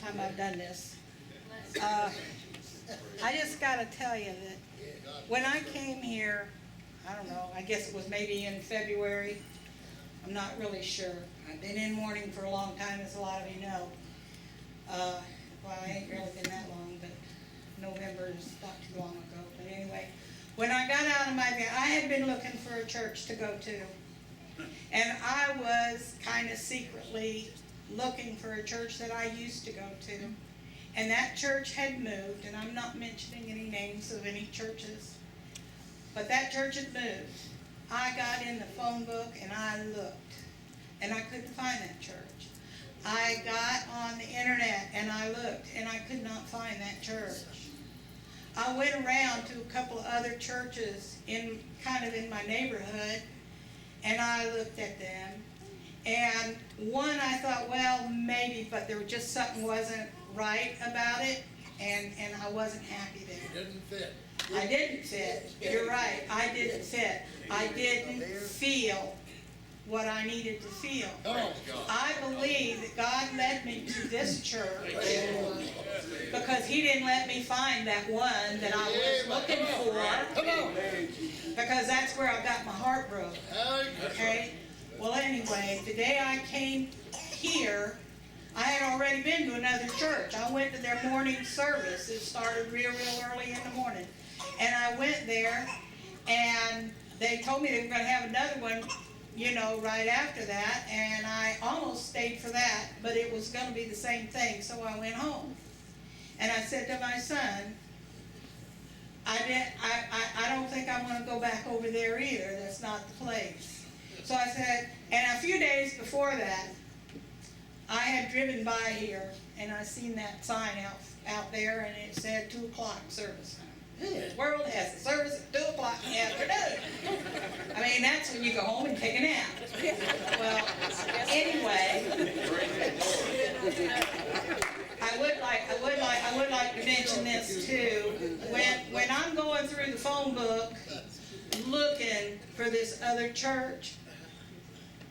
time I've done this. I just got to tell you that when I came here, I don't know, I guess it was maybe in February. I'm not really sure. I've been in mourning for a long time, as a lot of you know. Well, I ain't really been that long, but November is not too long ago. But anyway, when I got out of my van, I had been looking for a church to go to. And I was kind of secretly looking for a church that I used to go to. And that church had moved, and I'm not mentioning any names of any churches, but that church had moved. I got in the phone book and I looked, and I couldn't find that church. I got on the internet and I looked, and I could not find that church. I went around to a couple of other churches in my neighborhood, and I looked at them. And one I thought, well, maybe, but there was just something wasn't right about it, and I wasn't happy there. It didn't fit. I didn't fit. You're right. I didn't fit. I didn't feel what I needed to feel. I believe that God led me to this church because He didn't let me find that one that I was looking for, because that's where I got my heart broke. Okay? Well, anyway, the day I came here, I had already been to another church. I went to their morning service. It started real early in the morning. And I went there, and they told me they were going to have another one, right after that. And I almost stayed for that, but it was going to be the same thing, so I went home. And I said to my son, I don't think I want to go back over there either. That's not the place. So I said, and a few days before that, I had driven by here, and I seen that sign out there, and it said 2 o'clock service time. Who in the world has a service at 2 o'clock in the afternoon? I mean, that's when you go home and take a nap. Well, anyway, I would like to mention this too. When I'm going through the phone book looking for this other church,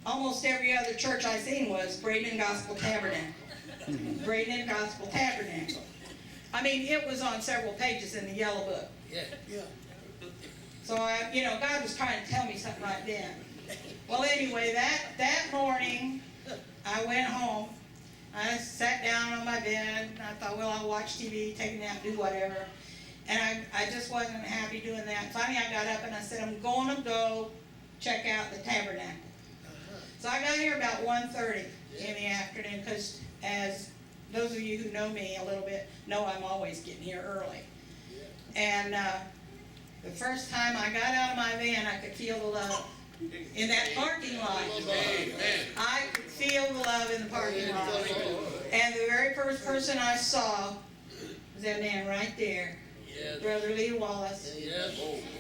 almost every other church I seen was Braden Gospel Tabernacle. Braden Gospel Tabernacle. I mean, it was on several pages in the yellow book. Yeah. So God was trying to tell me something right then. Well, anyway, that morning, I went home. I sat down on my bed, and I thought, well, I'll watch TV, take a nap, do whatever. And I just wasn't happy doing that. Finally, I got up and I said, I'm going to go check out the Tabernacle. So I got here about 1:30 in the afternoon, because as those of you who know me a little bit know, I'm always getting here early. And the first time I got out of my van, I could feel the love in that parking lot. I could feel the love in the parking lot. And the very first person I saw was that man right there, Brother Lee Wallace.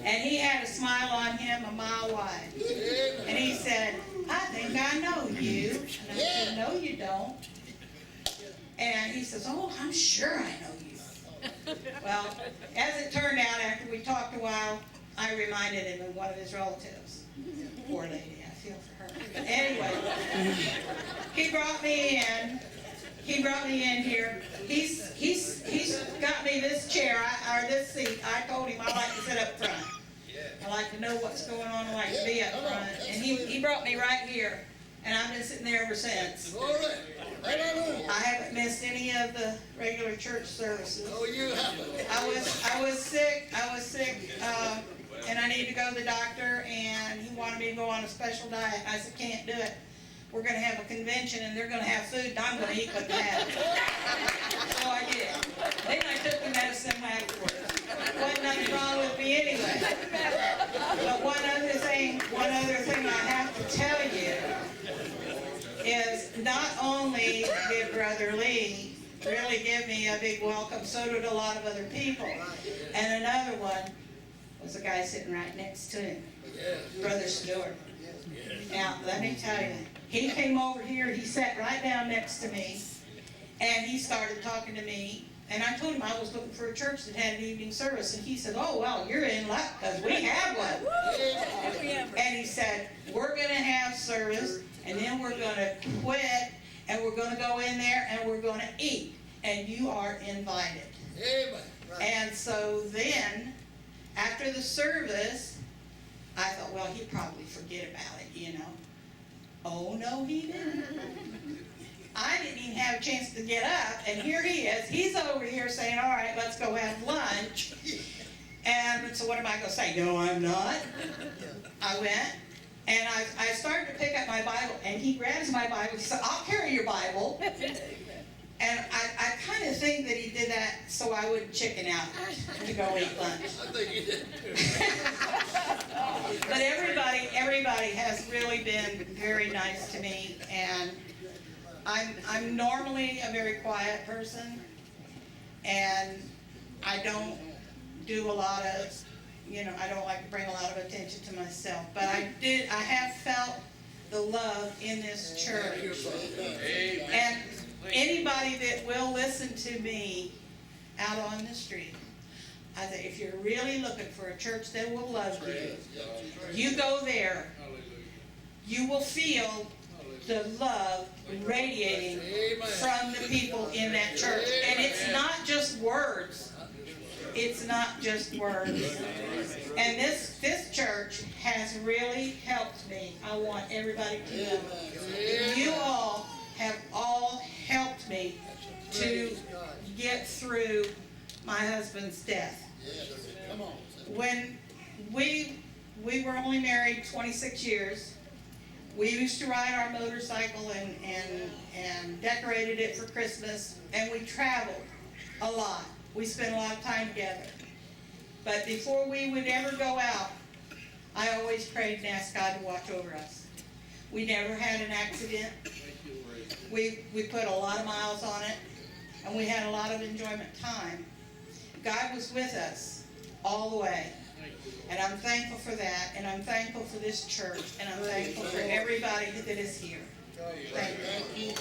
And he had a smile on him a mile wide. And he said, I think I know you. And I said, no, you don't. And he says, oh, I'm sure I know you. Well, as it turned out, after we talked a while, I reminded him of one of his relatives. Poor lady, I feel for her. But anyway, he brought me in. He brought me in here. He's got me this chair, or this seat. I told him I like to sit up front. I like to know what's going on. I like to be up front. And he brought me right here. And I've been sitting there ever since. I haven't missed any of the regular church services. Oh, you haven't. I was sick, and I needed to go to the doctor, and he wanted me to go on a special diet. I said, can't do it. We're going to have a convention, and they're going to have food, and I'm going to eat what they have. So I did. Then I took the medicine afterwards. Wasn't nothing wrong with me anyway. But one other thing I have to tell you is not only did Brother Lee really give me a big welcome, so did a lot of other people. And another one was the guy sitting right next to him, Brother Stewart. Now, let me tell you, he came over here, he sat right down next to me, and he started talking to me. And I told him I was looking for a church that had an evening service. And he said, oh, well, you're in luck, because we have one. And he said, we're going to have service, and then we're going to quit, and we're going to go in there, and we're going to eat. and you are invited. Amen. And so then, after the service, I thought, well, he'd probably forget about it, you know. Oh, no, he didn't. I didn't even have a chance to get up, and here he is. He's over here saying, all right, let's go have lunch. And so what am I going to say? No, I'm not. I went, and I started to pick up my Bible, and he grabs my Bible. He said, I'll carry your Bible. And I kind of think that he did that so I wouldn't chicken out to go eat lunch. I think he did. But everybody has really been very nice to me, and I'm normally a very quiet person, and I don't do a lot of, you know, I don't like to bring a lot of attention to myself. But I have felt the love in this church. Amen. And anybody that will listen to me out on the street, I say, if you're really looking for a church that will love you, you go there. You will feel the love radiating from the people in that church. And it's not just words. It's not just words. And this church has really helped me. I want everybody to know. You all have all helped me to get through my husband's death. When we were only married 26 years, we used to ride our motorcycle and decorated it for Christmas, and we traveled a lot. We spent a lot of time together. But before we would ever go out, I always prayed and asked God to watch over us. We never had an accident. We put a lot of miles on it, and we had a lot of enjoyment time. God was with us all the way. And I'm thankful for that, and I'm thankful for this church, and I'm thankful for everybody that is here. Thank you.